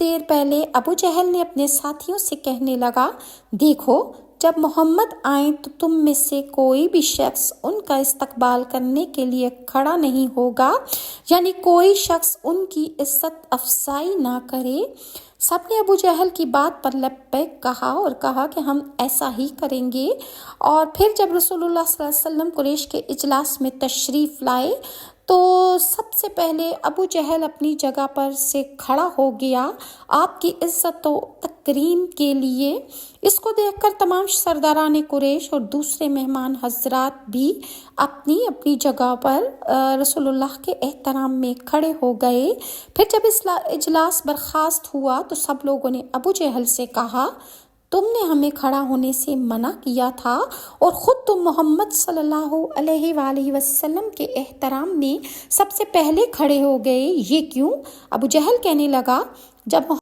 دیر پہلے ابو جہل نے اپنے ساتھیوں سے کہنے لگا، دیکھو جب محمد آئیں تو تم میں سے کوئی بھی شخص ان کا استقبال کرنے کے لیے کھڑا نہیں ہوگا، یعنی کوئی شخص ان کی عزت افزائی نہ کرے۔ سب نے ابو جہل کی بات پر لبیک کہا اور کہا کہ ہم ایسا ہی کریں گے۔ اور پھر جب رسول اللہ صلی اللہ علیہ وسلم قریش کے اجلاس میں تشریف لائے تو سب سے پہلے ابو جہل اپنی جگہ پر سے کھڑا ہو گیا آپ کی عزت و تکریم کے لیے۔ اس کو دیکھ کر تمام سرداران قریش اور دوسرے مہمان حضرات بھی اپنی اپنی جگہ پر رسول اللہ کے احترام میں کھڑے ہو گئے۔ پھر جب اجلاس برخاست ہوا تو سب لوگوں نے ابو جہل سے کہا، تم نے ہمیں کھڑا ہونے سے منع کیا تھا اور خود تم محمد صلی اللہ علیہ وآلہ وسلم کے احترام میں سب سے پہلے کھڑے ہو گئے، یہ کیوں؟ ابو جہل کہنے لگا، جب